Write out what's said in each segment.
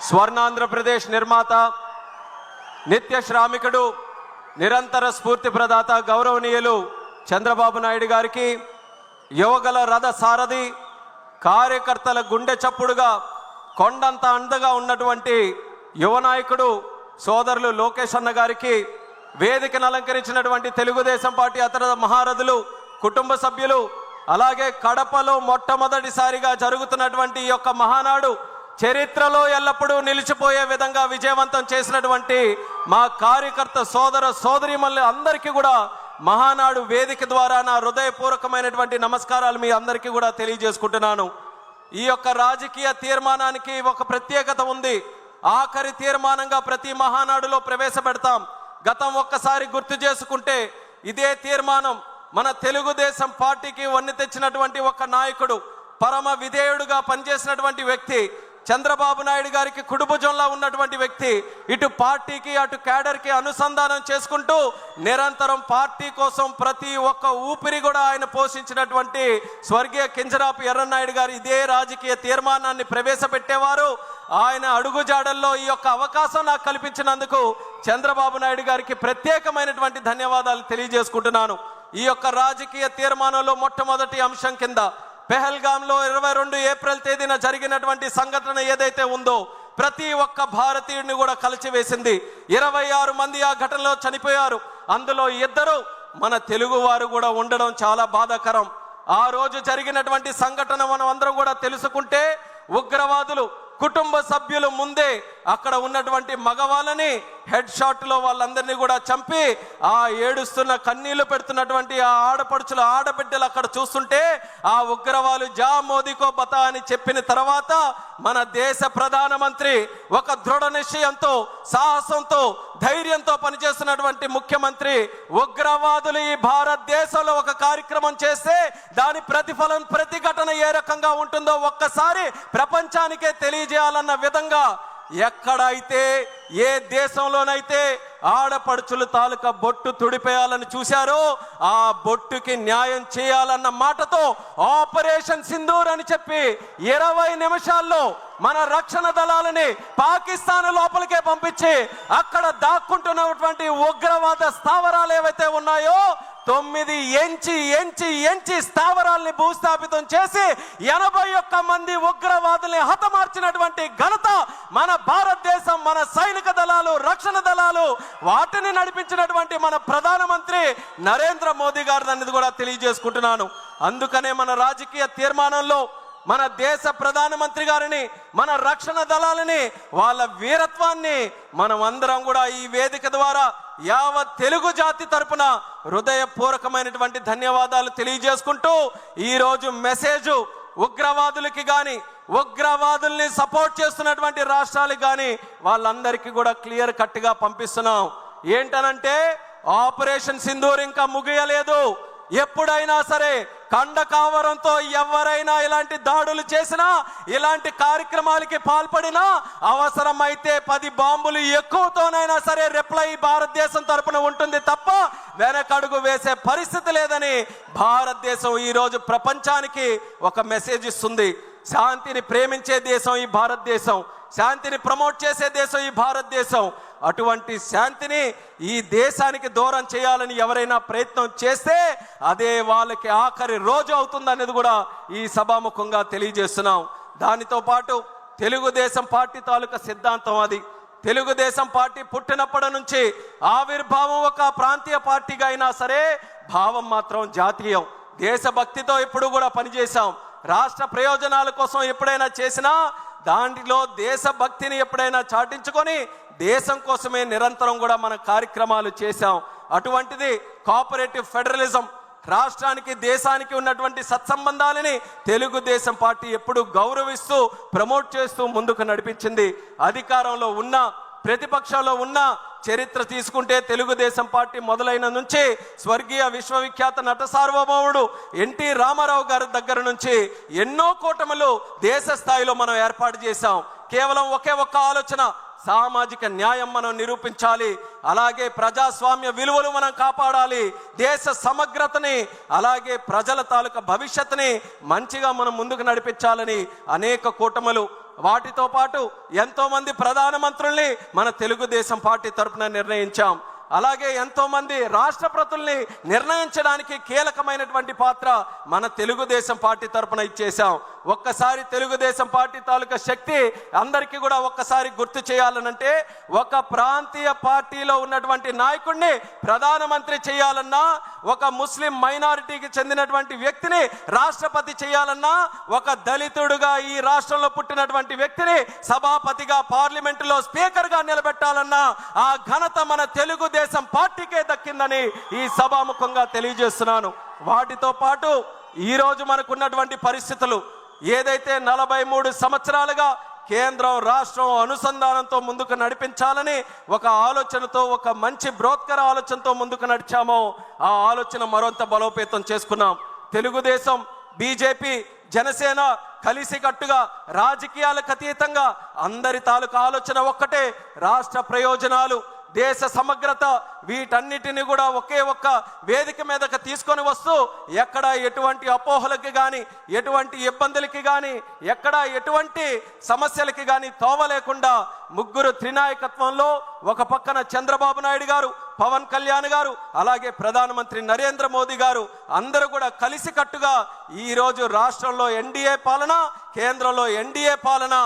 స్వర్ణాంధ్రప్రదేశ్ నిర్మాత, నిత్య శ్రామికుడు, నిరంతర స్ఫూర్తి ప్రదాత గౌరవనీయులు చంద్రబాబు నాయుడు గారికి, యువగల రథ సారథి, కార్యకర్తల గుండె చప్పుడుగా కొండంత అండగా ఉన్నటువంటి యువ నాయకుడు సోదరులు లోకేష్ అన్న గారికి, వేదికను అలంకరించినటువంటి తెలుగుదేశం పార్టీ అతర మహారథులు, కుటుంబ సభ్యులు, అలాగే కడపలో మొట్టమొదటిసారిగా జరుగుతున్నటువంటి ఈ యొక్క మహానాడు చరిత్రలో ఎల్లప్పుడూ నిలిచిపోయే విధంగా విజయవంతం చేసినటువంటి మా కార్యకర్త సోదర సోదరీమణులు అందరికీ కూడా మహానాడు వేదిక ద్వారా నా హృదయపూర్వకమైనటువంటి నమస్కారాలు మీ అందరికీ కూడా తెలియజేసుకుంటున్నాను. ఈ యొక్క రాజకీయ తీర్మానానికి ఒక ప్రత్యేకత ఉంది. ఆఖరి తీర్మానంగా ప్రతి మహానాడులో ప్రవేశపెడతాం. గతం ఒక్కసారి గుర్తు చేసుకుంటే ఇదే తీర్మానం మన తెలుగుదేశం పార్టీకి వన్నె తెచ్చినటువంటి ఒక నాయకుడు, పరమ విధేయుడుగా పనిచేసినటువంటి వ్యక్తి, చంద్రబాబు నాయుడు గారికి కుడిభుజంలా ఉన్నటువంటి వ్యక్తి, ఇటు పార్టీకి అటు క్యాడర్కి అనుసంధానం చేసుకుంటూ నిరంతరం పార్టీ కోసం ప్రతి ఒక్క ఊపిరి కూడా ఆయన పోషించినటువంటి స్వర్గీయ కింజరాపు ఎర్రన్నాయుడు గారు ఇదే రాజకీయ తీర్మానాన్ని ప్రవేశపెట్టేవారు. ఆయన అడుగుజాడల్లో ఈ యొక్క అవకాశం నాకు కల్పించినందుకు చంద్రబాబు నాయుడు గారికి ప్రత్యేకమైనటువంటి ధన్యవాదాలు తెలియజేసుకుంటున్నాను. ఈ యొక్క రాజకీయ తీర్మానంలో మొట్టమొదటి అంశం కింద పెహల్గాంలో 22 ఏప్రిల్ తేదీన జరిగినటువంటి సంఘటన ఏదైతే ఉందో ప్రతి ఒక్క భారతీయుడిని కూడా కలిచివేసింది. 26 మంది ఆ ఘటనలో చనిపోయారు. అందులో 2 మన తెలుగు వారు కూడా ఉండడం చాలా బాధాకరం. ఆ రోజు జరిగినటువంటి సంఘటన మనం అందరం కూడా తెలుసుకుంటే, ఉగ్రవాదులు కుటుంబ సభ్యులు ముందే అక్కడ ఉన్నటువంటి మగవాళ్ళని హెడ్ షాట్లో వాళ్ళందరినీ కూడా చంపి ఆ ఏడుస్తున్న కన్నీళ్లు పెడుతున్నటువంటి ఆ ఆడపడుచుల ఆడబిడ్డలు అక్కడ చూస్తుంటే, ఆ ఉగ్రవాదులు జా మోదీకో బతా అని చెప్పిన తర్వాత మన దేశ ప్రధానమంత్రి ఒక దృఢ నిశ్చయంతో, సాహసంతో, ధైర్యంతో పనిచేస్తున్నటువంటి ముఖ్యమంత్రి ఉగ్రవాదులు ఈ భారతదేశంలో ఒక కార్యక్రమం చేస్తే దాని ప్రతిఫలం, ప్రతిఘటన ఏ రకంగా ఉంటుందో ఒక్కసారి ప్రపంచానికే తెలియజేయాలన్న విధంగా ఎక్కడైతే ఏ దేశంలోనైతే ఆడపడుచుల తాలూకా బొట్టు తుడిపేయాలని చూశారో ఆ బొట్టుకి న్యాయం చేయాలన్న మాటతో ఆపరేషన్ సింధూర్ అని చెప్పి 20 నిమిషాల్లో మన రక్షణ దళాలని పాకిస్తాన్ లోపలికే పంపించి అక్కడ దాక్కుంటున్నటువంటి ఉగ్రవాద స్థావరాలు ఏవైతే ఉన్నాయో 9 ఎంచి స్థావరాల్ని భూస్థాపితం చేసి 81 మంది ఉగ్రవాదుల్ని హతమార్చినటువంటి ఘనత మన భారతదేశం, మన సైనిక దళాలు, రక్షణ దళాలు, వాటిని నడిపించినటువంటి మన ప్రధానమంత్రి నరేంద్ర మోదీ గారు అనేది కూడా తెలియజేసుకుంటున్నాను. అందుకనే మన రాజకీయ తీర్మానంలో మన దేశ ప్రధానమంత్రి గారిని, మన రక్షణ దళాలని, వాళ్ళ వీరత్వాన్ని మనం అందరం కూడా ఈ వేదిక ద్వారా యావత్ తెలుగు జాతి తరపున హృదయపూర్వకమైనటువంటి ధన్యవాదాలు తెలియజేసుకుంటూ ఈరోజు మెసేజ్ ఉగ్రవాదులకి కానీ, ఉగ్రవాదుల్ని సపోర్ట్ చేస్తున్నటువంటి రాష్ట్రాలకు కానీ వాళ్ళందరికీ కూడా క్లియర్ కట్గా పంపిస్తున్నాం. ఏంటనంటే ఆపరేషన్ సింధూర్ ఇంకా ముగియలేదు. ఎప్పుడైనా సరే కండకావరంతో ఎవరైనా ఇలాంటి దాడులు చేసినా, ఇలాంటి కార్యక్రమాలకి పాల్పడినా, అవసరమైతే 10 బాంబులు ఎక్కువతోనైనా సరే రిప్లై భారతదేశం తరపున ఉంటుంది తప్ప వెనకడుగు వేసే పరిస్థితి లేదని భారతదేశం ఈరోజు ప్రపంచానికి ఒక మెసేజ్ ఇస్తుంది. శాంతిని ప్రేమించే దేశం ఈ భారతదేశం, శాంతిని ప్రమోట్ చేసే దేశం ఈ భారతదేశం. అటువంటి శాంతిని ఈ దేశానికి దూరం చేయాలని ఎవరైనా ప్రయత్నం చేస్తే అదే వాళ్ళకి ఆఖరి రోజు అవుతుందనేది కూడా ఈ సభాముఖంగా తెలియజేస్తున్నాం. దానితో పాటు తెలుగుదేశం పార్టీ తాలూకా సిద్ధాంతం అది. తెలుగుదేశం పార్టీ పుట్టినప్పటి నుంచి ఆవిర్భావం ఒక ప్రాంతీయ పార్టీగా అయినా సరే భావం మాత్రం జాతీయం. దేశభక్తితో ఎప్పుడు కూడా పనిచేశాం. రాష్ట్ర ప్రయోజనాల కోసం ఎప్పుడైనా చేసినా దాంట్లో దేశభక్తిని ఎప్పుడైనా చాటించుకొని దేశం కోసమే నిరంతరం కూడా మన కార్యక్రమాలు చేశాం. అటువంటిది కోఆపరేటివ్ ఫెడరలిజం, రాష్ట్రానికి దేశానికి ఉన్నటువంటి సత్సంబంధాలని తెలుగుదేశం పార్టీ ఎప్పుడు గౌరవిస్తూ ప్రమోట్ చేస్తూ ముందుకు నడిపించింది. అధికారంలో ఉన్న, ప్రతిపక్షంలో ఉన్న చరిత్ర తీసుకుంటే తెలుగుదేశం పార్టీ మొదలైన నుంచి స్వర్గీయ విశ్వవిఖ్యాత నట సార్వభౌముడు ఎన్టీ రామారావు గారి దగ్గర నుంచి ఎన్నో కూటములు దేశ స్థాయిలో మనం ఏర్పాటు చేశాం. కేవలం ఒకే ఒక్క ఆలోచన, సామాజిక న్యాయం మనం నిరూపించాలి, అలాగే ప్రజాస్వామ్య విలువలు మనం కాపాడాలి, దేశ సమగ్రతని అలాగే ప్రజల తాలూకా భవిష్యత్తుని మంచిగా మనం ముందుకు నడిపించాలని అనేక కూటములు వాటితో పాటు ఎంతో మంది ప్రధానమంత్రుల్ని మన తెలుగుదేశం పార్టీ తరఫున నిర్ణయించాం. అలాగే ఎంతో మంది రాష్ట్రపతుల్ని నిర్ణయించడానికి కీలకమైనటువంటి పాత్ర మన తెలుగుదేశం పార్టీ తరఫున ఇచ్చేసాం. ఒక్కసారి తెలుగుదేశం పార్టీ తాలూకా శక్తి అందరికీ కూడా ఒక్కసారి గుర్తు చేయాలనంటే, ఒక ప్రాంతీయ పార్టీలో ఉన్నటువంటి నాయకుడిని ప్రధానమంత్రి చేయాలన్నా, ఒక ముస్లిం మైనారిటీకి చెందినటువంటి వ్యక్తిని రాష్ట్రపతి చేయాలన్నా, ఒక దళితుడుగా ఈ రాష్ట్రంలో పుట్టినటువంటి వ్యక్తిని సభాపతిగా పార్లమెంటులో స్పీకర్గా నిలబెట్టాలన్నా ఆ ఘనత మన తెలుగుదేశం పార్టీకే దక్కిందని ఈ సభాముఖంగా తెలియజేస్తున్నాను. వాటితో పాటు ఈరోజు మనకున్నటువంటి పరిస్థితులు ఏదైతే 43 సంవత్సరాలుగా కేంద్రం రాష్ట్రం అనుసంధానంతో ముందుకు నడిపించాలని ఒక ఆలోచనతో, ఒక మంచి బ్రోత్కర ఆలోచనతో ముందుకు నడిచామో ఆ ఆలోచన మరింత బలోపేతం చేసుకున్నాం. తెలుగుదేశం, బీజేపీ, జనసేన కలిసికట్టుగా రాజకీయాలకు అతీతంగా అందరి తాలూకా ఆలోచన ఒక్కటే, రాష్ట్ర ప్రయోజనాలు, దేశ సమగ్రత, వీటన్నిటిని కూడా ఒకే ఒక్క వేదిక మీదకి తీసుకొని వస్తూ ఎక్కడ ఎటువంటి అపోహలకి కానీ, ఎటువంటి ఇబ్బందులకి కానీ, ఎక్కడ ఎటువంటి సమస్యలకి కానీ తోవలేకుండా ముగ్గురు త్రినాయకత్వంలో ఒక పక్కన చంద్రబాబు నాయుడు గారు, పవన్ కళ్యాణ్ గారు, అలాగే ప్రధానమంత్రి నరేంద్ర మోదీ గారు అందరూ కూడా కలిసికట్టుగా ఈరోజు రాష్ట్రంలో ఎన్డీఏ పాలన, కేంద్రంలో ఎన్డీఏ పాలన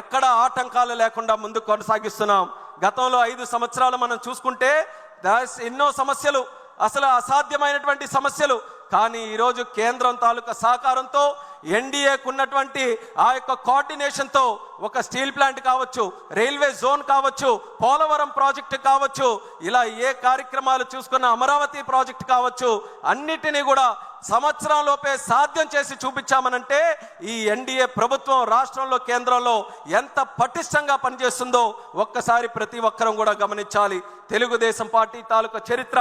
ఎక్కడ ఆటంకాలు లేకుండా ముందుకు కొనసాగిస్తున్నాం. గతంలో 5 సంవత్సరాలు మనం చూసుకుంటే ఎన్నో సమస్యలు, అసలు అసాధ్యమైనటువంటి సమస్యలు, కానీ ఈరోజు కేంద్రం తాలూకా సహకారంతో, ఎన్డీఏకు ఉన్నటువంటి ఆ యొక్క కోఆర్డినేషన్తో ఒక స్టీల్ ప్లాంట్ కావచ్చు, రైల్వే జోన్ కావచ్చు, పోలవరం ప్రాజెక్టు కావచ్చు, ఇలా ఏ కార్యక్రమాలు చూసుకున్న అమరావతి ప్రాజెక్టు కావచ్చు, అన్నిటినీ కూడా సంవత్సరంలోపే సాధ్యం చేసి చూపించామనంటే ఈ ఎన్డీఏ ప్రభుత్వం రాష్ట్రంలో, కేంద్రంలో ఎంత పటిష్టంగా పనిచేస్తుందో ఒక్కసారి ప్రతి ఒక్కరం కూడా గమనించాలి. తెలుగుదేశం పార్టీ తాలూకా చరిత్ర,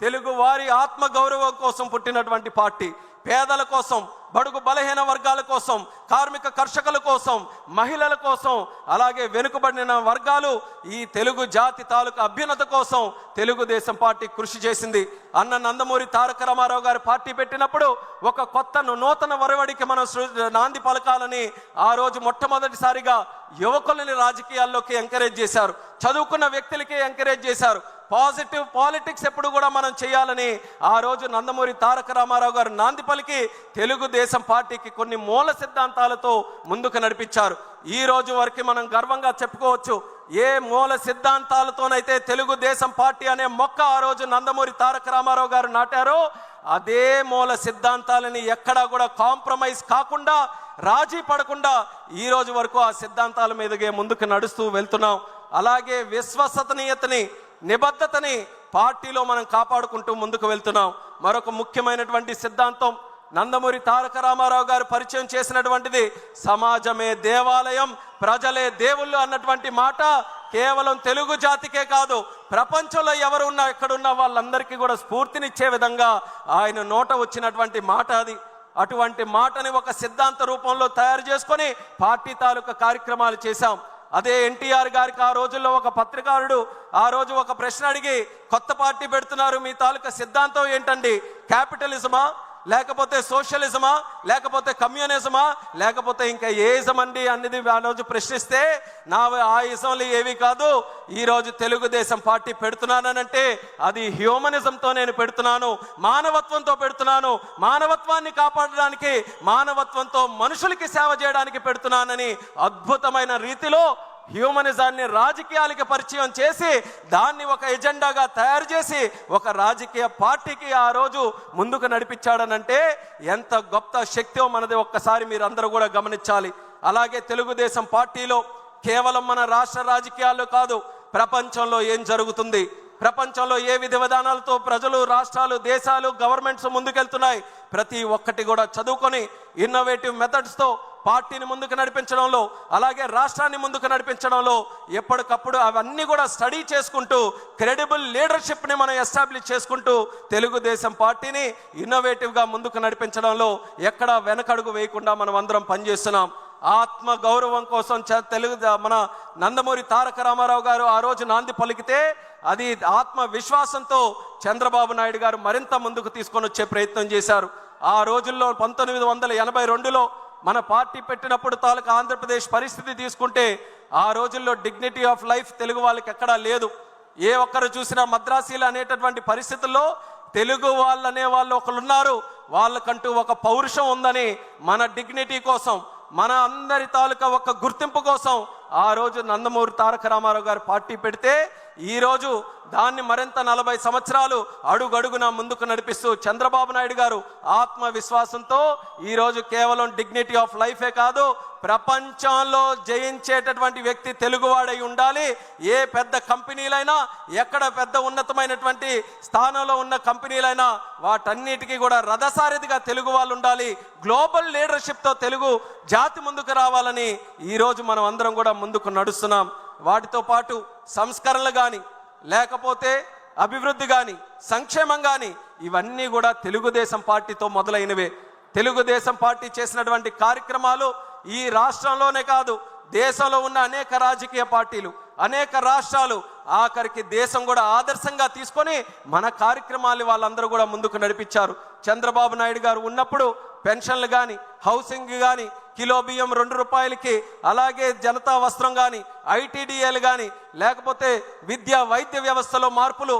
తెలుగు వారి ఆత్మ గౌరవం కోసం పుట్టినటువంటి పార్టీ, పేదల కోసం, బడుగు బలహీన వర్గాల కోసం, కార్మిక కర్షకుల కోసం, మహిళల కోసం, అలాగే వెనుకబడిన వర్గాలు, ఈ తెలుగు జాతి తాలూకా అభ్యున్నత కోసం తెలుగుదేశం పార్టీ కృషి చేసింది. అన్న నందమూరి తారక రామారావు గారు పార్టీ పెట్టినప్పుడు ఒక కొత్త నూతన వరవడికి మనం నాంది పలకాలని ఆ రోజు మొట్టమొదటిసారిగా యువకులని రాజకీయాల్లోకి ఎంకరేజ్ చేశారు, చదువుకున్న వ్యక్తులకి ఎంకరేజ్ చేశారు. పాజిటివ్ పాలిటిక్స్ ఎప్పుడు కూడా మనం చేయాలని ఆ రోజు నందమూరి తారక రామారావు గారు నాంది పలికి తెలుగుదేశం పార్టీకి కొన్ని మూల సిద్ధాంతాలతో ముందుకు నడిపించారు. ఈ రోజు వరకు మనం గర్వంగా చెప్పుకోవచ్చు, ఏ మూల సిద్ధాంతాలతోనైతే తెలుగుదేశం పార్టీ అనే మొక్క ఆ రోజు నందమూరి తారక రామారావు గారు నాటారో అదే మూల సిద్ధాంతాలని ఎక్కడా కూడా కాంప్రమైజ్ కాకుండా, రాజీ పడకుండా ఈ రోజు వరకు ఆ సిద్ధాంతాల మీదగే ముందుకు నడుస్తూ వెళ్తున్నాం. అలాగే విశ్వసనీయతని, నిబద్ధతని పార్టీలో మనం కాపాడుకుంటూ ముందుకు వెళ్తున్నాం. మరొక ముఖ్యమైనటువంటి సిద్ధాంతం నందమూరి తారక రామారావు గారు పరిచయం చేసినటువంటిది సమాజమే దేవాలయం, ప్రజలే దేవుళ్ళు అన్నటువంటి మాట కేవలం తెలుగు జాతికే కాదు, ప్రపంచంలో ఎవరున్నా ఎక్కడున్నా వాళ్ళందరికీ కూడా స్ఫూర్తినిచ్చే విధంగా ఆయన నోట వచ్చినటువంటి మాట అది. అటువంటి మాటని ఒక సిద్ధాంత రూపంలో తయారు చేసుకొని పార్టీ తాలూకా కార్యక్రమాలు చేశాం. అదే ఎన్టీఆర్ గారికి ఆ రోజుల్లో ఒక పత్రికారుడు ఆ రోజు ఒక ప్రశ్న అడిగి, కొత్త పార్టీ పెడుతున్నారు, మీ తాలూకా సిద్ధాంతం ఏంటండి? క్యాపిటలిజమా, లేకపోతే సోషలిజమా, లేకపోతే కమ్యూనిజమా, లేకపోతే ఇంకా ఏ ఇజం అండి అనేది ఆ రోజు ప్రశ్నిస్తే, ఆ ఇజంలు ఏవి కాదు, ఈరోజు తెలుగుదేశం పార్టీ పెడుతున్నానంటే అది హ్యూమనిజంతో నేను పెడుతున్నాను, మానవత్వంతో పెడుతున్నాను, మానవత్వాన్ని కాపాడడానికి, మానవత్వంతో మనుషులకి సేవ చేయడానికి పెడుతున్నానని అద్భుతమైన రీతిలో హ్యూమనిజాన్ని రాజకీయాలకి పరిచయం చేసి దాన్ని ఒక ఎజెండాగా తయారు చేసి ఒక రాజకీయ పార్టీకి ఆ రోజు ముందుకు నడిపించాడనంటే ఎంత గొప్ప శక్తిో మనది ఒక్కసారి మీరు అందరూ కూడా గమనించాలి. అలాగే తెలుగుదేశం పార్టీలో కేవలం మన రాష్ట్ర రాజకీయాల్లో కాదు, ప్రపంచంలో ఏం జరుగుతుంది, ప్రపంచంలో ఏ విధి విధానాలతో ప్రజలు, రాష్ట్రాలు, దేశాలు, గవర్నమెంట్స్ ముందుకెళ్తున్నాయి, ప్రతి ఒక్కటి కూడా చదువుకొని ఇన్నోవేటివ్ మెథడ్స్తో పార్టీని ముందుకు నడిపించడంలో, అలాగే రాష్ట్రాన్ని ముందుకు నడిపించడంలో ఎప్పటికప్పుడు అవన్నీ కూడా స్టడీ చేసుకుంటూ క్రెడిబుల్ లీడర్షిప్ని మనం ఎస్టాబ్లిష్ చేసుకుంటూ తెలుగుదేశం పార్టీని ఇన్నోవేటివ్గా ముందుకు నడిపించడంలో ఎక్కడా వెనకడుగు వేయకుండా మనం అందరం పనిచేస్తున్నాం. ఆత్మ గౌరవం కోసం మన నందమూరి తారక రామారావు గారు ఆ రోజు నాంది పలికితే అది ఆత్మ విశ్వాసంతో చంద్రబాబు నాయుడు గారు మరింత ముందుకు తీసుకొని వచ్చే ప్రయత్నం చేశారు. ఆ రోజుల్లో 1982లో మన పార్టీ పెట్టినప్పుడు తాలూకా ఆంధ్రప్రదేశ్ పరిస్థితి తీసుకుంటే ఆ రోజుల్లో డిగ్నిటీ ఆఫ్ లైఫ్ తెలుగు వాళ్ళకి ఎక్కడా లేదు. ఏ ఒక్కరు చూసినా మద్రాసీలు అనేటటువంటి పరిస్థితుల్లో తెలుగు వాళ్ళు అనే వాళ్ళు ఒకళ్ళు ఉన్నారు, వాళ్ళకంటూ ఒక పౌరుషం ఉందని, మన డిగ్నిటీ కోసం, మన అందరి తాలూకా ఒక గుర్తింపు కోసం ఆ రోజు నందమూరి తారక రామారావు గారు పార్టీ పెడితే ఈరోజు దాన్ని మరింత 40 సంవత్సరాలు అడుగడుగున ముందుకు నడిపిస్తూ చంద్రబాబు నాయుడు గారు ఆత్మవిశ్వాసంతో ఈరోజు కేవలం డిగ్నిటీ ఆఫ్ లైఫే కాదు, ప్రపంచంలో జయించేటటువంటి వ్యక్తి తెలుగువాడై ఉండాలి. ఏ పెద్ద కంపెనీలైనా, ఎక్కడ పెద్ద ఉన్నతమైనటువంటి స్థానంలో ఉన్న కంపెనీలైనా వాటన్నిటికీ కూడా రథసారథిగా తెలుగు వాళ్ళు ఉండాలి. గ్లోబల్ లీడర్షిప్తో తెలుగు జాతి ముందుకు రావాలని ఈరోజు మనం అందరం కూడా ముందుకు నడుస్తున్నాం. వాటితో పాటు సంస్కరణలు కానీ, లేకపోతే అభివృద్ధి కానీ, సంక్షేమం కానీ, ఇవన్నీ కూడా తెలుగుదేశం పార్టీతో మొదలైనవే. తెలుగుదేశం పార్టీ చేసినటువంటి కార్యక్రమాలు ఈ రాష్ట్రంలోనే కాదు, దేశంలో ఉన్న అనేక రాజకీయ పార్టీలు, అనేక రాష్ట్రాలు, ఆఖరికి దేశం కూడా ఆదర్శంగా తీసుకొని మన కార్యక్రమాలు వాళ్ళందరూ కూడా ముందుకు నడిపించారు. చంద్రబాబు నాయుడు గారు ఉన్నప్పుడు పెన్షన్లు కానీ, హౌసింగ్ కానీ, కిలో బియ్యం 2 రూపాయలకి, అలాగే జనతా వస్త్రం కానీ, ఐటీడీఏలు కానీ, లేకపోతే విద్య వైద్య వ్యవస్థలో మార్పులు,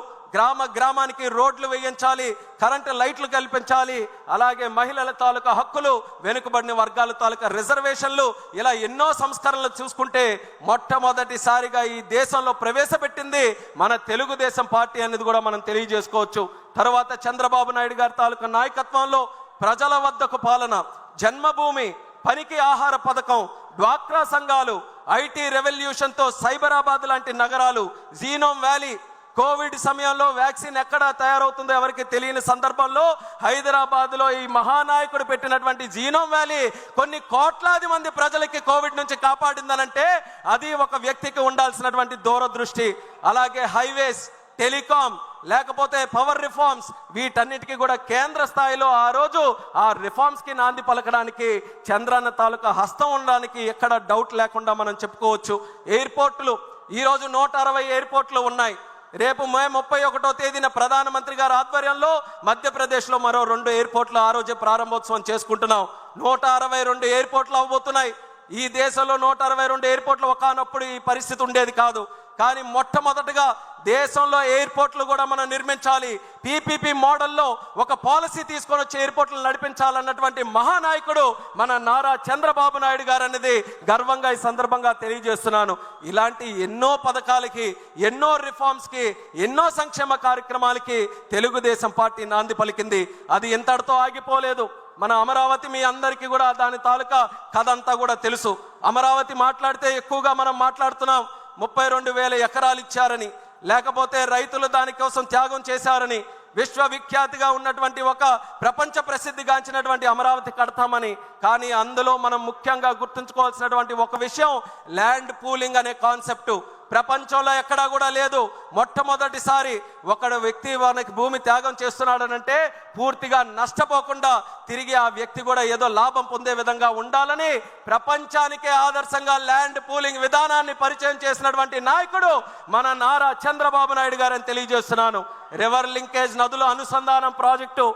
గ్రామానికి రోడ్లు వేయించాలి, కరెంటు లైట్లు కల్పించాలి, అలాగే మహిళల తాలూకా హక్కులు, వెనుకబడిన వర్గాల తాలూకా రిజర్వేషన్లు, ఇలా ఎన్నో సంస్కరణలు చూసుకుంటే మొట్టమొదటిసారిగా ఈ దేశంలో ప్రవేశపెట్టింది మన తెలుగుదేశం పార్టీ అనేది కూడా మనం తెలియజేసుకోవచ్చు. తర్వాత చంద్రబాబు నాయుడు గారి తాలూకా నాయకత్వంలో ప్రజల వద్దకు పాలన, జన్మభూమి, పనికి ఆహార పథకం, డ్వాక్రా సంఘాలు, ఐటీ రెవల్యూషన్తో సైబరాబాద్ లాంటి నగరాలు, జీనోమ్ వ్యాలీ, కోవిడ్ సమయంలో వ్యాక్సిన్ ఎక్కడ తయారవుతుందో ఎవరికి తెలియని సందర్భంలో హైదరాబాద్లో ఈ మహానాయకుడు పెట్టినటువంటి జీనోమ్ వ్యాలీ కొన్ని కోట్లాది మంది ప్రజలకి కోవిడ్ నుంచి కాపాడిందనంటే అది ఒక వ్యక్తికి ఉండాల్సినటువంటి దూరదృష్టి. అలాగే హైవేస్, టెలికాం, లేకపోతే పవర్ రిఫార్మ్స్, వీటన్నిటికీ కూడా కేంద్ర స్థాయిలో ఆ రోజు ఆ రిఫార్మ్స్కి నాంది పలకడానికి చంద్రన్న తాలూకా హస్తం ఉండడానికి ఎక్కడ డౌట్ లేకుండా మనం చెప్పుకోవచ్చు. ఎయిర్పోర్టులు ఈరోజు 160 ఎయిర్పోర్ట్లు ఉన్నాయి. రేపు మే 31వ తేదీన ప్రధానమంత్రి గారి ఆధ్వర్యంలో మధ్యప్రదేశ్లో మరో 2 ఎయిర్పోర్ట్లు ఆ రోజే ప్రారంభోత్సవం చేసుకుంటున్నాం. 162 ఎయిర్పోర్ట్లు అవ్వబోతున్నాయి. ఈ దేశంలో 162 ఎయిర్పోర్ట్లు ఒకనప్పుడు ఈ పరిస్థితి ఉండేది కాదు. కానీ మొట్టమొదటిగా దేశంలో ఎయిర్పోర్ట్లు కూడా మనం నిర్మించాలి. పీపీపీ మోడల్లో ఒక పాలసీ తీసుకొని వచ్చి ఎయిర్పోర్ట్లు నడిపించాలన్నటువంటి మహానాయకుడు మన నారా చంద్రబాబు నాయుడు గారు అనేది గర్వంగా ఈ సందర్భంగా తెలియజేస్తున్నాను. ఇలాంటి ఎన్నో పథకాలకి, ఎన్నో రిఫార్మ్స్కి, ఎన్నో సంక్షేమ కార్యక్రమాలకి తెలుగుదేశం పార్టీ నాంది పలికింది. అది ఇంతటితో ఆగిపోలేదు. మన అమరావతి మీ అందరికీ కూడా దాని తాలూకా కథ అంతా కూడా తెలుసు. అమరావతి మాట్లాడితే ఎక్కువగా మనం మాట్లాడుతున్నాం. 32,000 ఎకరాలు ఇచ్చారని, లేకపోతే రైతులు దానికోసం త్యాగం చేశారని, విశ్వవిఖ్యాతిగా ఉన్నటువంటి ఒక ప్రపంచ ప్రసిద్ధిగాంచినటువంటి అమరావతి కడతామని. కానీ అందులో మనం ముఖ్యంగా గుర్తుంచుకోవాల్సినటువంటి ఒక విషయం ల్యాండ్ పూలింగ్ అనే కాన్సెప్టు ప్రపంచంలో ఎక్కడా కూడా లేదు. మొట్టమొదటిసారి ఒక వ్యక్తి మనకి భూమి త్యాగం చేస్తున్నాడనంటే పూర్తిగా నష్టపోకుండా తిరిగి ఆ వ్యక్తి కూడా ఏదో లాభం పొందే విధంగా ఉండాలని ప్రపంచానికే ఆదర్శంగా ల్యాండ్ పూలింగ్ విధానాన్ని పరిచయం చేసినటువంటి నాయకుడు మన నారా చంద్రబాబు నాయుడు గారని తెలియజేస్తున్నాను. రివర్ లింకేజ్, నదుల అనుసంధానం ప్రాజెక్టు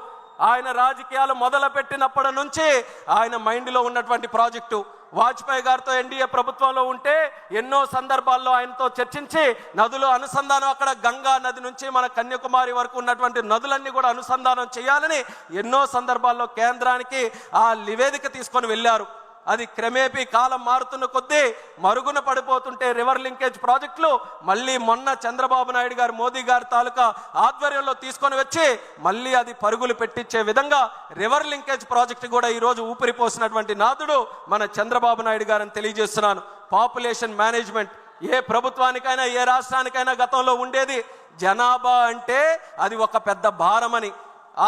ఆయన రాజకీయాలు మొదలుపెట్టినప్పటి నుంచి ఆయన మైండ్లో ఉన్నటువంటి ప్రాజెక్టు. వాజ్పేయి గారితో ఎన్డీఏ ప్రభుత్వంలో ఉంటే ఎన్నో సందర్భాల్లో ఆయనతో చర్చించి నదులు అనుసంధానం, అక్కడ గంగా నది నుంచి మన కన్యాకుమారి వరకు ఉన్నటువంటి నదులన్నీ కూడా అనుసంధానం చేయాలని ఎన్నో సందర్భాల్లో కేంద్రానికి ఆ నివేదిక తీసుకొని వెళ్ళారు. అది క్రమేపీ కాలం మారుతున్న కొద్దీ మరుగున పడిపోతుంటే రివర్ లింకేజ్ ప్రాజెక్టులు మళ్ళీ మొన్న చంద్రబాబు నాయుడు గారు, మోదీ గారి తాలూకా ఆధ్వర్యంలో తీసుకొని వచ్చి మళ్ళీ అది పరుగులు పెట్టించే విధంగా రివర్ లింకేజ్ ప్రాజెక్టు కూడా ఈరోజు ఊపిరిపోసినటువంటి నాదుడు మన చంద్రబాబు నాయుడు గారని తెలియజేస్తున్నాను. పాపులేషన్ మేనేజ్మెంట్ ఏ ప్రభుత్వానికైనా, ఏ రాష్ట్రానికైనా గతంలో ఉండేది. జనాభా అంటే అది ఒక పెద్ద భారమని,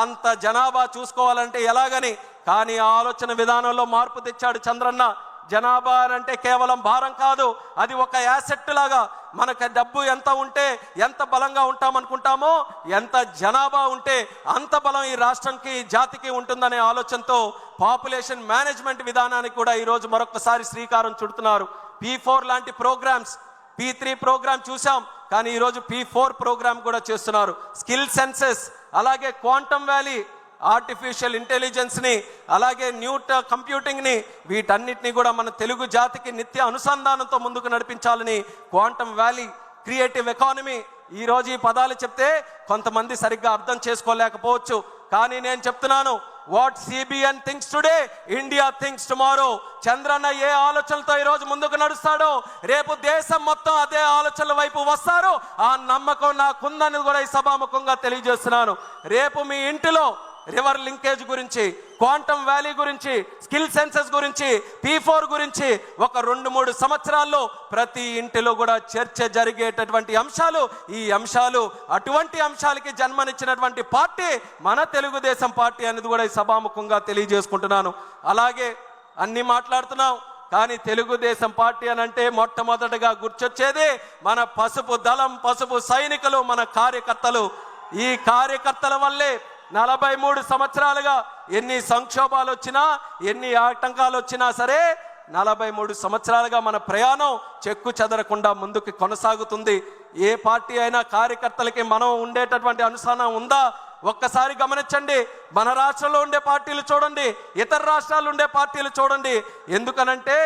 అంత జనాభా చూసుకోవాలంటే ఎలాగని. కానీ ఆ ఆలోచన విధానంలో మార్పు తెచ్చాడు చంద్రన్న. జనాభా అంటే కేవలం భారం కాదు, అది ఒక యాసెట్ లాగా. మనకు డబ్బు ఎంత ఉంటే ఎంత బలంగా ఉంటామనుకుంటామో, ఎంత జనాభా ఉంటే అంత బలం ఈ రాష్ట్రంకి, జాతికి ఉంటుందనే ఆలోచనతో పాపులేషన్ మేనేజ్మెంట్ విధానానికి కూడా ఈరోజు మరొకసారి శ్రీకారం చుడుతున్నారు. P4 లాంటి ప్రోగ్రామ్స్, P3 ప్రోగ్రామ్ చూసాం, కానీ ఈరోజు P4 ప్రోగ్రామ్ కూడా చేస్తున్నారు. స్కిల్ సెన్సెస్, అలాగే క్వాంటమ్ వ్యాలీ, ఆర్టిఫిషియల్ ఇంటెలిజెన్స్ని, అలాగే న్యూ కంప్యూటింగ్ని, వీటన్నిటిని కూడా మన తెలుగు జాతికి నిత్య అనుసంధానంతో ముందుకు నడిపించాలని క్వాంటమ్ వ్యాలీ, క్రియేటివ్ ఎకానమీ, ఈరోజు ఈ పదాలు చెప్తే కొంతమంది సరిగ్గా అర్థం చేసుకోలేకపోవచ్చు. కానీ నేను చెప్తున్నాను, what CBN thinks today, India thinks tomorrow. Chandranna ఏ ఆలోచనలతో ఈరోజు ముందుకు నడుస్తాడో, రేపు దేశం మొత్తం అదే ఆలోచనల వైపు వస్తారో ఆ నమ్మకం నాకుందని కూడా ఈ సభాముఖంగా తెలియజేస్తున్నాను. రేపు మీ ఇంటిలో రివర్ లింకేజ్ గురించి, క్వాంటమ్ వ్యాలీ గురించి, స్కిల్ సెన్సెస్ గురించి, P4 గురించి ఒక 2-3 సంవత్సరాల్లో ప్రతి ఇంటిలో కూడా చర్చ జరిగేటటువంటి అంశాలు ఈ అంశాలు. అటువంటి అంశాలకి జన్మనిచ్చినటువంటి పార్టీ మన తెలుగుదేశం పార్టీ అనేది కూడా ఈ సభాముఖంగా తెలియజేసుకుంటున్నాను. అలాగే అన్ని మాట్లాడుతున్నాం, కానీ తెలుగుదేశం పార్టీ అని అంటే మొట్టమొదటిగా గుర్తొచ్చేది మన పసుపు దళం, పసుపు సైనికులు, మన కార్యకర్తలు. ఈ కార్యకర్తల వల్లే 43 సంవత్సరాలుగా ఎన్ని సంక్షోభాలు వచ్చినా, ఎన్ని ఆటంకాలు వచ్చినా సరే 43 సంవత్సరాలుగా మన ప్రయాణం చెక్కు చెదరకుండా ముందుకు కొనసాగుతుంది. ఏ పార్టీ అయినా కార్యకర్తలకి మనం ఉండేటటువంటి అనుసరణ ఉందా? ఒక్కసారి గమనించండి. మన రాష్ట్రంలో ఉండే పార్టీలు చూడండి, ఇతర రాష్ట్రాల్లో ఉండే పార్టీలు చూడండి. ఎందుకనంటే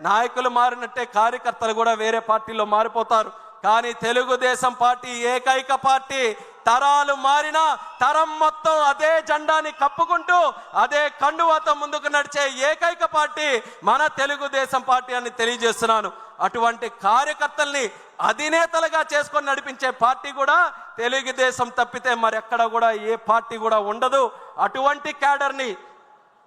నాయకులు మారినట్టే కార్యకర్తలు కూడా వేరే పార్టీలో మారిపోతారు. కానీ తెలుగుదేశం పార్టీ ఏకైక పార్టీ. తరాలు మారినా తరం మొత్తం అదే జెండాని కప్పుకుంటూ అదే కండువాతో ముందుకు నడిచే ఏకైక పార్టీ మన తెలుగుదేశం పార్టీ అని తెలియజేస్తున్నాను. అటువంటి కార్యకర్తల్ని అధినేతలుగా చేసుకొని నడిపించే పార్టీ కూడా తెలుగుదేశం తప్పితే మరెక్కడ కూడా ఏ పార్టీ కూడా ఉండదు. అటువంటి క్యాడర్ని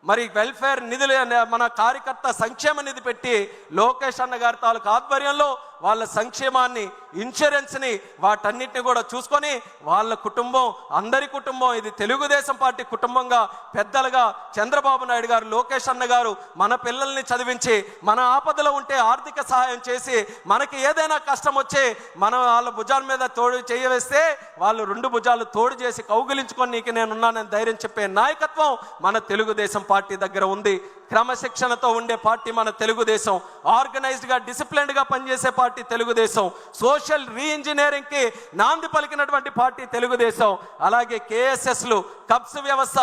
మరి వెల్ఫేర్ నిధులు, మన కార్యకర్త సంక్షేమ నిధి పెట్టి లోకేష్ అన్న గారి తాలూకు ఆధ్వర్యంలో వాళ్ళ సంక్షేమాన్ని, ఇన్సూరెన్స్ని, వాటన్నిటిని కూడా చూసుకొని వాళ్ళ కుటుంబం, అందరి కుటుంబం, ఇది తెలుగుదేశం పార్టీ కుటుంబంగా పెద్దలుగా చంద్రబాబు నాయుడు గారు, లోకేష్ అన్న గారు మన పిల్లల్ని చదివించి, మన ఆపదలో ఉంటే ఆర్థిక సహాయం చేసి, మనకి ఏదైనా కష్టం వచ్చి మనం వాళ్ళ భుజాల మీద తోడు చేయవేస్తే వాళ్ళు 2 భుజాలు తోడు చేసి కౌగిలించుకొని నీకు నేనున్నానని ధైర్యం చెప్పే నాయకత్వం మన తెలుగుదేశం పార్టీ దగ్గర ఉంది. క్రమశిక్షణతో ఉండే పార్టీ మన తెలుగుదేశం. ఆర్గనైజ్డ్గా, డిసిప్లిన్డ్గా పనిచేసే పార్టీ తెలుగుదేశం. సోషల్ రీఇంజనీరింగ్కి నాంది పలికినటువంటి పార్టీ తెలుగుదేశం. అలాగే KSSలు, కబ్స్ వ్యవస్థ,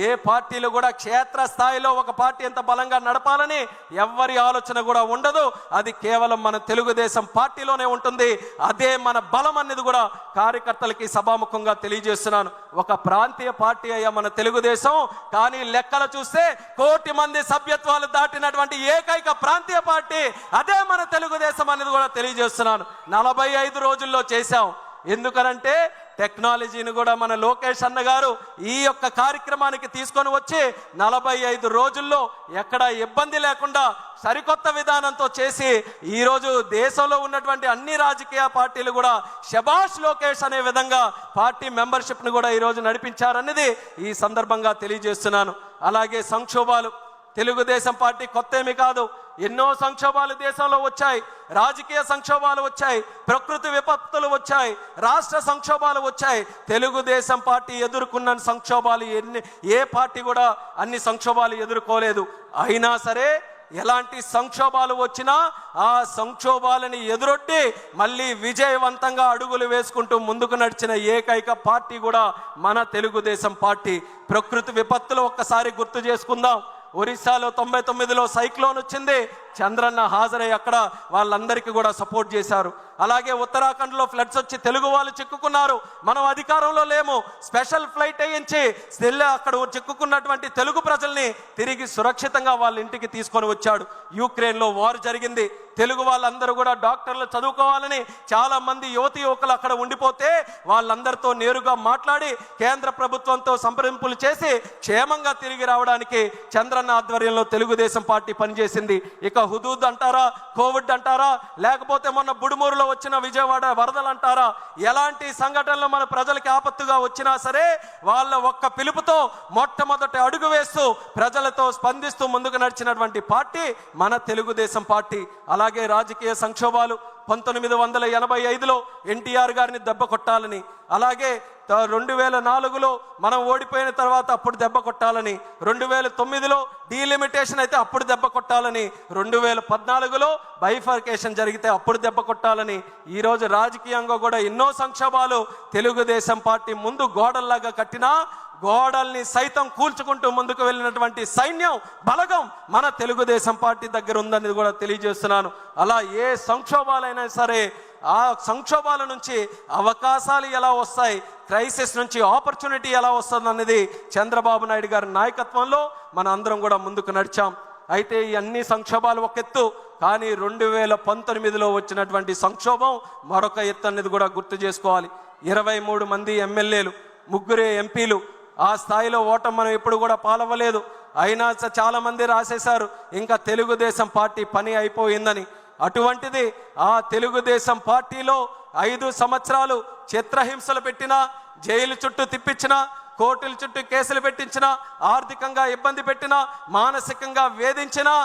ఏ పార్టీలు కూడా క్షేత్ర స్థాయిలో ఒక పార్టీ ఎంత బలంగా నడపాలని ఎవరి ఆలోచన కూడా ఉండదు. అది కేవలం మన తెలుగుదేశం పార్టీలోనే ఉంటుంది. అదే మన బలం అనేది కూడా కార్యకర్తలకి సభాముఖంగా తెలియజేస్తున్నాను. ఒక ప్రాంతీయ పార్టీ అయ్యా మన తెలుగుదేశం, కానీ లెక్కలు చూస్తే 1 కోటి మంది సభ్యత్వాలు దాటినటువంటి ఏకైక ప్రాంతీయ పార్టీ అదే మన తెలుగుదేశం అనేది కూడా తెలియజేస్తున్నాను. 45 రోజుల్లో చేశాం. ఎందుకనంటే టెక్నాలజీని కూడా మన లోకేష్ అన్న గారు ఈ యొక్క కార్యక్రమానికి తీసుకొని వచ్చి 45 రోజుల్లో ఎక్కడ ఇబ్బంది లేకుండా సరికొత్త విధానంతో చేసి ఈరోజు దేశంలో ఉన్నటువంటి అన్ని రాజకీయ పార్టీలు కూడా శభాష్ లోకేష్ అనే విధంగా పార్టీ మెంబర్షిప్ను కూడా ఈరోజు నడిపించారనేది ఈ సందర్భంగా తెలియజేస్తున్నాను. అలాగే సంక్షోభాలు, తెలుగుదేశం పార్టీ కొత్త ఏమీ కాదు. ఎన్నో సంక్షోభాలు దేశంలో వచ్చాయి. రాజకీయ సంక్షోభాలు వచ్చాయి, ప్రకృతి విపత్తులు వచ్చాయి, రాష్ట్ర సంక్షోభాలు వచ్చాయి. తెలుగుదేశం పార్టీ ఎదుర్కొన్న సంక్షోభాలు ఏ పార్టీ కూడా అన్ని సంక్షోభాలు ఎదుర్కోలేదు. అయినా సరే ఎలాంటి సంక్షోభాలు వచ్చినా ఆ సంక్షోభాలని ఎదురొట్టి మళ్ళీ విజయవంతంగా అడుగులు వేసుకుంటూ ముందుకు నడిచిన ఏకైక పార్టీ కూడా మన తెలుగుదేశం పార్టీ. ప్రకృతి విపత్తులు ఒక్కసారి గుర్తు చేసుకుందాం. ఒరిస్సాలో 99లో సైక్లోన్ వచ్చింది. చంద్రన్న హాజరై అక్కడ వాళ్ళందరికీ కూడా సపోర్ట్ చేశారు. అలాగే ఉత్తరాఖండ్లో ఫ్లడ్స్ వచ్చి తెలుగు వాళ్ళు చిక్కుకున్నారు. మనం అధికారంలో లేము. స్పెషల్ ఫ్లైట్ వేయించి అక్కడ చిక్కుకున్నటువంటి తెలుగు ప్రజల్ని తిరిగి సురక్షితంగా వాళ్ళ ఇంటికి తీసుకొని వచ్చాడు. యుక్రెయిన్లో వార్ జరిగింది. తెలుగు వాళ్ళందరూ కూడా డాక్టర్లు చదువుకోవాలని చాలా మంది యువకులు అక్కడ ఉండిపోతే వాళ్ళందరితో నేరుగా మాట్లాడి కేంద్ర ప్రభుత్వంతో సంప్రదింపులు చేసి క్షేమంగా తిరిగి రావడానికి చంద్రన్న ఆధ్వర్యంలో తెలుగుదేశం పార్టీ పనిచేసింది. ఇక హుదూద్ అంటారా, కోవిడ్ అంటారా, లేకపోతే మొన్న బుడుమూరులో వచ్చిన విజయవాడ వరదలు అంటారా, ఎలాంటి సంఘటనలు మన ప్రజలకి ఆపత్తుగా వచ్చినా సరే వాళ్ళ ఒక్క పిలుపుతో మొట్టమొదటి అడుగు వేస్తూ ప్రజలతో స్పందిస్తూ ముందుకు నడిచినటువంటి పార్టీ మన తెలుగుదేశం పార్టీ. అలాగే రాజకీయ సంక్షోభాలు 1985లో ఎన్టీఆర్ గారిని దెబ్బ కొట్టాలని, అలాగే 2004లో మనం ఓడిపోయిన తర్వాత అప్పుడు దెబ్బ కొట్టాలని, 2009లో డీలిమిటేషన్ అయితే అప్పుడు దెబ్బ కొట్టాలని, 2014లో బైఫర్కేషన్ జరిగితే అప్పుడు దెబ్బ కొట్టాలని, ఈరోజు రాజకీయంగా కూడా ఎన్నో సంక్షోభాలు తెలుగుదేశం పార్టీ ముందు గోడల్లాగా కట్టినా గోడల్ని సైతం కూల్చుకుంటూ ముందుకు వెళ్ళినటువంటి సైన్యం బలగం మన తెలుగుదేశం పార్టీ దగ్గర ఉందని కూడా తెలియజేస్తున్నాను. అలా ఏ సంక్షోభాలైనా సరే ఆ సంక్షోభాల నుంచి అవకాశాలు ఎలా వస్తాయి, క్రైసిస్ నుంచి ఆపర్చునిటీ ఎలా వస్తుంది అన్నది చంద్రబాబు నాయుడు గారి నాయకత్వంలో మన అందరం కూడా ముందుకు నడిచాం. అయితే ఈ అన్ని సంక్షోభాలు ఒక ఎత్తు, కానీ 2019లో వచ్చినటువంటి సంక్షోభం మరొక ఎత్తు అనేది కూడా గుర్తు చేసుకోవాలి. 23 మంది ఎమ్మెల్యేలు, 3 ఎంపీలు, ఆ స్థాయిలో ఓటం మనం ఎప్పుడు కూడా పాలవ్వలేదు. అయినా చాలా మంది రాసేశారు ఇంకా తెలుగుదేశం పార్టీ పని అయిపోయిందని. అటువంటిది ఆ తెలుగుదేశం పార్టీలో 5 సంవత్సరాలు చిత్రహింసలు పెట్టినా, జైలు చుట్టూ తిప్పించినా, కోర్టుల చుట్టూ కేసులు పెట్టించినా, ఆర్థికంగా ఇబ్బంది పెట్టినా, మానసికంగా వేధించినా,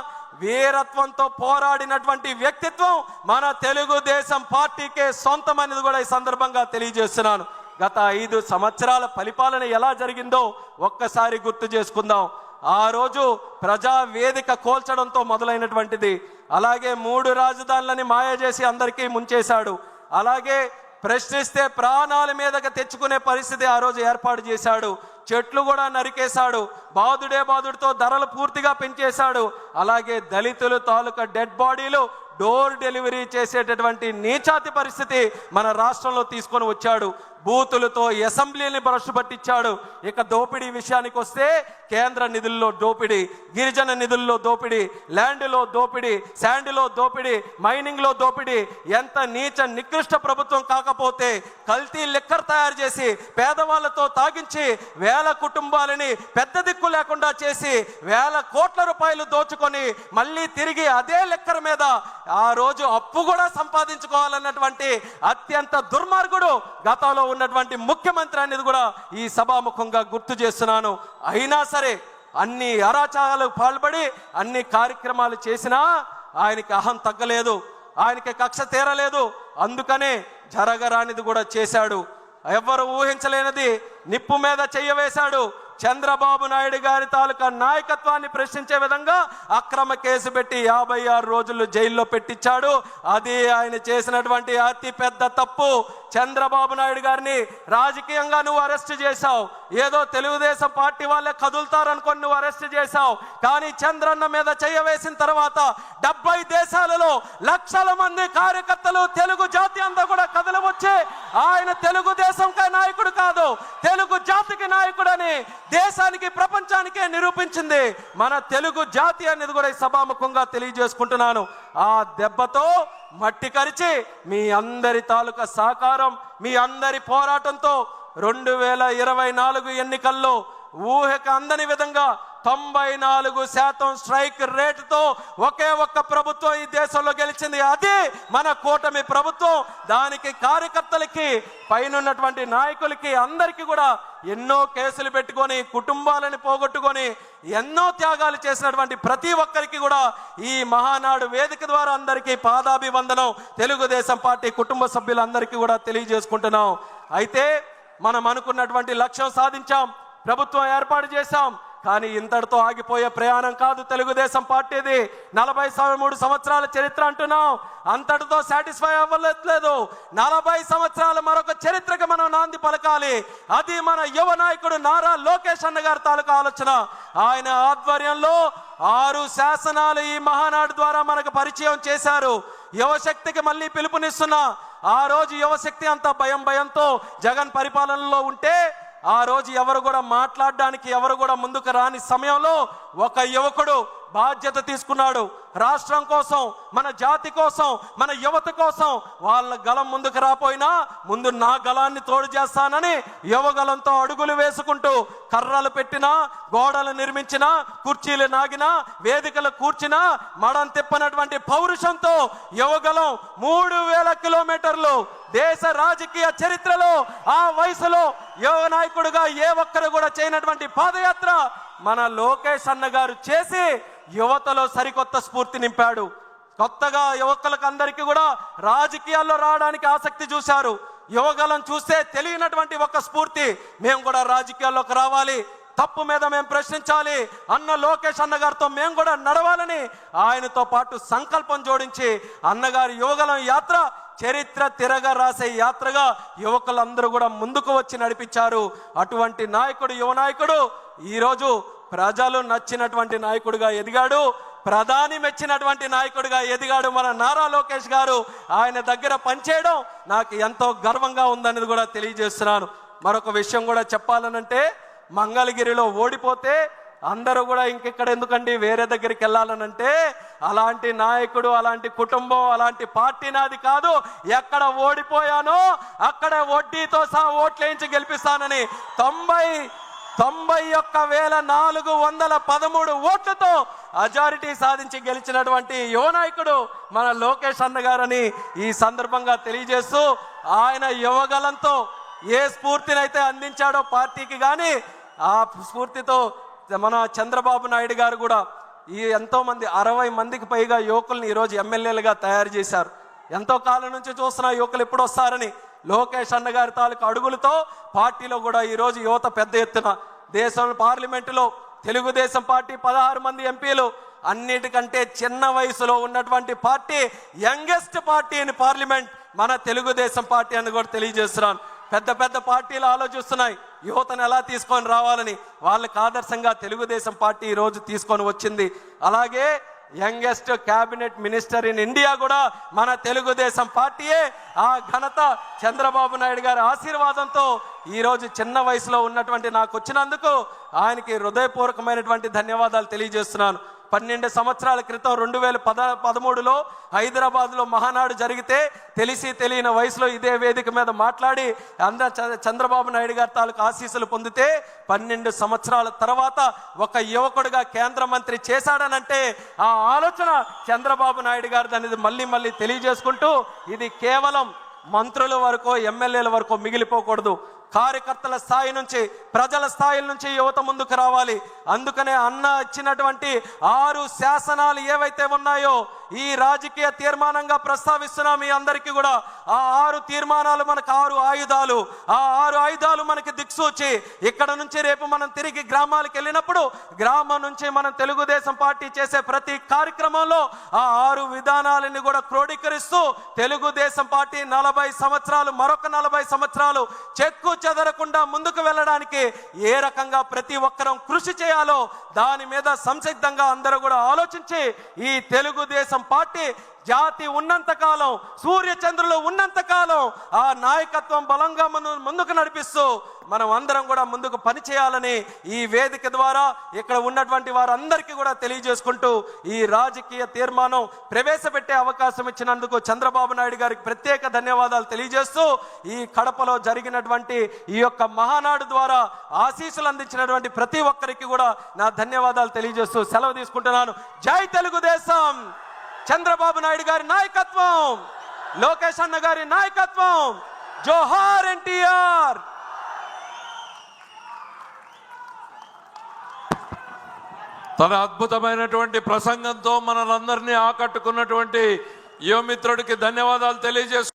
వీరత్వంతో పోరాడినటువంటి వ్యక్తిత్వం మన తెలుగుదేశం పార్టీకే సొంతం అనేది కూడా ఈ సందర్భంగా తెలియజేస్తున్నాను. గత 5 సంవత్సరాల పరిపాలన ఎలా జరిగిందో ఒక్కసారి గుర్తు చేసుకుందాం. ఆ రోజు ప్రజా వేదిక కోల్చడంతో మొదలైనటువంటిది. అలాగే 3 రాజధానులని మాయ చేసి అందరికీ ముంచేశాడు. అలాగే ప్రశ్నిస్తే ప్రాణాల మీదకి తెచ్చుకునే పరిస్థితి ఆ రోజు ఏర్పాటు చేశాడు. చెట్లు కూడా నరికేశాడు. బాదుడితో ధరలు పూర్తిగా పెంచేశాడు. అలాగే దళితులు తాలూకా డెడ్ బాడీలు డోర్ డెలివరీ చేసేటటువంటి నీచాతి పరిస్థితి మన రాష్ట్రంలో తీసుకొని వచ్చాడు. బూతులతో అసెంబ్లీని భ్రష్టు పట్టించాడు. ఇక దోపిడీ విషయానికి వస్తే కేంద్ర నిధుల్లో దోపిడీ, గిరిజన నిధుల్లో దోపిడీ, ల్యాండ్లో దోపిడీ, శాండ్లో దోపిడీ, మైనింగ్లో దోపిడీ. ఎంత నీచ నికృష్ట ప్రభుత్వం కాకపోతే కల్తీ లిక్కర్ తయారు చేసి పేదవాళ్లతో తాగించి వేల కుటుంబాలని పెద్ద దిక్కు లేకుండా చేసి వేల కోట్ల రూపాయలు దోచుకొని మళ్ళీ తిరిగి అదే లిక్కర్ మీద ఆ రోజు అప్పు కూడా సంపాదించుకోవాలన్నటువంటి అత్యంత దుర్మార్గుడు గతంలో ఉన్నటువంటి ముఖ్యమంత్రి అనేది కూడా ఈ సభాముఖంగా గుర్తు చేస్తున్నాను. అయినా సరే అన్ని అరాచకాలకు పాల్పడి అన్ని కార్యక్రమాలు చేసినా ఆయనకి అహం తగ్గలేదు, ఆయనకి కక్ష తీరలేదు. అందుకనే జరగరానిది కూడా చేశాడు. ఎవరు ఊహించలేనిది నిప్పు మీద చెయ్యవేశాడు. చంద్రబాబు నాయుడు గారి తాలూకా నాయకత్వాన్ని ప్రశ్నించే విధంగా అక్రమ కేసు పెట్టి 56 రోజులు జైల్లో పెట్టించాడు. అది ఆయన చేసినటువంటి అతి పెద్ద తప్పు. చంద్రబాబు నాయుడు గారిని రాజకీయంగా నువ్వు అరెస్ట్ చేశావు. ఏదో తెలుగుదేశం పార్టీ వాళ్ళే కదులుతారనుకొని నువ్వు అరెస్ట్ చేశావు. కానీ చంద్రన్న మీద చెయ్యవేసిన తర్వాత 70 దేశాలలో లక్షల మంది కార్యకర్తలు, తెలుగు జాతి అంతా కూడా కదలవచ్చి ఆయన తెలుగుదేశం నాయకుడు కాదు, తెలుగు జాతికి నాయకుడని దేశానికి ప్రపంచానికే నిరూపించింది మన తెలుగు జాతి అనేది కూడా ఈ సభాముఖంగా తెలియజేసుకుంటున్నాను. ఆ దెబ్బతో మట్టి కరిచి మీ అందరి తాలూకా సహకారం, మీ అందరి పోరాటంతో 2024 ఎన్నికల్లో ఊహకు అందని విధంగా 94% స్ట్రైక్ రేటుతో ఒకే ఒక్క ప్రభుత్వం ఈ దేశంలో గెలిచింది. అది మన కూటమి ప్రభుత్వం. దానికి కార్యకర్తలకి, పైనున్నటువంటి నాయకులకి అందరికీ కూడా ఎన్నో కేసులు పెట్టుకొని కుటుంబాలను పోగొట్టుకొని ఎన్నో త్యాగాలు చేసినటువంటి ప్రతి ఒక్కరికి కూడా ఈ మహానాడు వేదిక ద్వారా అందరికీ పాదాభివందనం తెలుగుదేశం పార్టీ కుటుంబ సభ్యులందరికీ కూడా తెలియజేసుకుంటున్నాం. అయితే మనం అనుకున్నటువంటి లక్ష్యం సాధించాం, ప్రభుత్వం ఏర్పాటు చేశాం. కానీ ఇంతటితో ఆగిపోయే ప్రయాణం కాదు తెలుగుదేశం పార్టీది. 43 సంవత్సరాల చరిత్ర అంటున్నాం, అంతటితో సాటిస్ఫై అవ్వలేదు. 40 సంవత్సరాల మరొక చరిత్రకు మనం నాంది పలకాలి. అది మన యువ నాయకుడు నారా లోకేష్ అన్న గారి తాలూకా ఆలోచన. ఆయన ఆధ్వర్యంలో 6 శాసనాలు ఈ మహానాడు ద్వారా మనకు పరిచయం చేశారు. యువశక్తికి మళ్ళీ పిలుపునిస్తున్నా. ఆ రోజు యువశక్తి అంతా భయంతో జగన్ పరిపాలనలో ఉంటే ఆ రోజు ఎవరు కూడా మాట్లాడడానికి ఎవరు కూడా ముందుకు రాని సమయంలో ఒక యువకుడు బాధ్యత తీసుకున్నాడు. రాష్ట్రం కోసం, మన జాతి కోసం, మన యువత కోసం వాళ్ళ గలం ముందుకు రాపోయినా ముందు నా గలాన్ని తోడు చేస్తానని యువగలంతో అడుగులు వేసుకుంటూ కర్రలు పెట్టినా, గోడలు నిర్మించినా, కుర్చీలు నాగినా, వేదికలు కూర్చినా మడం తిప్పనటువంటి పౌరుషంతో యువగలం 3000 కిలోమీటర్లు దేశ రాజకీయ చరిత్రలో ఆ వయసులో యువ నాయకుడిగా ఏ ఒక్కరు కూడా చేయనటువంటి పాదయాత్ర మన లోకేష్ అన్న గారు చేసి యువతలో సరికొత్త స్ఫూర్తి నింపాడు. కొత్తగా యువకులకు అందరికీ కూడా రాజకీయాల్లో రావడానికి ఆసక్తి చూశారు. యువగలం చూస్తే తెలియనటువంటి ఒక స్ఫూర్తి, మేము కూడా రాజకీయాల్లోకి రావాలి, తప్పు మీద మేము ప్రశ్నించాలి అన్న లోకేష్ అన్నగారితో మేము కూడా నడవాలని ఆయనతో పాటు సంకల్పం జోడించి అన్నగారి యువగలం యాత్ర చరిత్ర తిరగ రాసే యాత్రగా యువకులందరూ కూడా ముందుకు వచ్చి నడిపించారు. అటువంటి నాయకుడు, యువ నాయకుడు ఈరోజు ప్రజలు నచ్చినటువంటి నాయకుడిగా ఎదిగాడు, ప్రధాని మెచ్చినటువంటి నాయకుడిగా ఎదిగాడు మన నారా లోకేష్ గారు. ఆయన దగ్గర పనిచేయడం నాకు ఎంతో గర్వంగా ఉందనేది కూడా తెలియజేస్తున్నాను. మరొక విషయం కూడా చెప్పాలనంటే, మంగళగిరిలో ఓడిపోతే అందరూ కూడా ఇంకెక్కడ ఎందుకండి వేరే దగ్గరికి వెళ్ళాలనంటే, అలాంటి నాయకుడు, అలాంటి కుటుంబం, అలాంటి పార్టీ నాది కాదు. ఎక్కడ ఓడిపోయానో అక్కడ వడ్డీతో సహా ఓట్లు వేయించి గెలిపిస్తానని 91,413 ఓట్లతో అజారిటీ సాధించి గెలిచినటువంటి యువ నాయకుడు మన లోకేష్ అన్న గారని ఈ సందర్భంగా తెలియజేస్తూ, ఆయన యువగలంతో ఏ స్ఫూర్తినైతే అందించాడో పార్టీకి, కానీ ఆ స్ఫూర్తితో మన చంద్రబాబు నాయుడు గారు కూడా ఈ ఎంతో మంది 60 మందికి పైగా యువకుల్ని ఈరోజు ఎమ్మెల్యేలుగా తయారు చేశారు. ఎంతో కాలం నుంచి చూస్తున్న యువకులు ఎప్పుడు వస్తారని లోకేష్ అన్న గారి తాలూకు అడుగులతో పార్టీలో కూడా ఈరోజు యువత పెద్ద ఎత్తున, దేశం పార్లమెంటులో తెలుగుదేశం పార్టీ 16 మంది ఎంపీలు, అన్నిటికంటే చిన్న వయసులో ఉన్నటువంటి party, youngest party in parliament మన తెలుగుదేశం పార్టీ అని కూడా తెలియజేస్తున్నాను. పెద్ద పెద్ద పార్టీలు ఆలోచిస్తున్నాయి యువతను ఎలా తీసుకొని రావాలని, వాళ్ళకి ఆదర్శంగా తెలుగుదేశం పార్టీ ఈరోజు తీసుకొని వచ్చింది. అలాగే youngest cabinet minister in India కూడా మన తెలుగుదేశం పార్టీయే. ఆ ఘనత చంద్రబాబు నాయుడు గారి ఆశీర్వాదంతో ఈరోజు చిన్న వయసులో ఉన్నటువంటి నాకు వచ్చినందుకు ఆయనకి హృదయపూర్వకమైనటువంటి ధన్యవాదాలు తెలియజేస్తున్నాను. 12 సంవత్సరాల క్రితం 2013లో హైదరాబాద్లో మహానాడు జరిగితే తెలిసి తెలియని వయసులో ఇదే వేదిక మీద మాట్లాడి చంద్రబాబు నాయుడు గారి తాలూకు ఆశీస్సులు పొందితే 12 సంవత్సరాల తర్వాత ఒక యువకుడిగా కేంద్ర మంత్రి చేశాడనంటే ఆ ఆలోచన చంద్రబాబు నాయుడు గారిది అనేది మళ్ళీ తెలియజేసుకుంటూ, ఇది కేవలం మంత్రుల వరకు, ఎమ్మెల్యేల వరకు మిగిలిపోకూడదు. కార్యకర్తల స్థాయి నుంచి, ప్రజల స్థాయిల నుంచి యువత ముందుకు రావాలి. అందుకనే అన్న ఇచ్చినటువంటి 6 శాసనాలు ఏవైతే ఉన్నాయో ఈ రాజకీయ తీర్మానంగా ప్రస్తావిస్తున్నాం మీ అందరికీ కూడా. ఆ 6 తీర్మానాలు మనకు 6 ఆయుధాలు. ఆ 6 ఆయుధాలు మనకి దిక్సూచి. ఇక్కడ నుంచి రేపు మనం తిరిగి గ్రామాలకు వెళ్ళినప్పుడు గ్రామం నుంచి మనం తెలుగుదేశం పార్టీ చేసే ప్రతి కార్యక్రమంలో ఆ 6 విధానాలని కూడా క్రోడీకరిస్తూ తెలుగుదేశం పార్టీ 40 సంవత్సరాలు, మరొక 40 సంవత్సరాలు చెక్కు చెదరకుండా ముందుకు వెళ్ళడానికి ఏ రకంగా ప్రతి ఒక్కరం కృషి చేయాలో దాని మీద సంసిద్ధంగా అందరూ కూడా ఆలోచించి ఈ తెలుగుదేశం పార్టీ జాతి ఉన్నంతకాలం, సూర్యచంద్రులు ఉన్నంతకాలం ఆ నాయకత్వం బలంగా ముందుకు నడిపిస్తూ మనం అందరం కూడా ముందుకు పనిచేయాలని ఈ వేదిక ద్వారా ఇక్కడ ఉన్నటువంటి వారందరికీ కూడా తెలియజేసుకుంటూ ఈ రాజకీయ తీర్మానం ప్రవేశపెట్టే అవకాశం ఇచ్చినందుకు చంద్రబాబు నాయుడు గారికి ప్రత్యేక ధన్యవాదాలు తెలియజేస్తూ, ఈ కడపలో జరిగినటువంటి ఈ యొక్క మహానాడు ద్వారా ఆశీస్సులు అందించినటువంటి ప్రతి ఒక్కరికి కూడా నా ధన్యవాదాలు తెలియజేస్తూ సెలవు తీసుకుంటున్నాను. జై తెలుగుదేశం! చంద్రబాబు నాయుడు గారి నాయకత్వం, లోకేష్ అన్న గారి నాయకత్వం, జోహార్ ఎన్టీఆర్! తన అద్భుతమైనటువంటి ప్రసంగంతో మనలందరినీ ఆకట్టుకున్నటువంటి యువమిత్రుడికి ధన్యవాదాలు తెలియజేస్తూ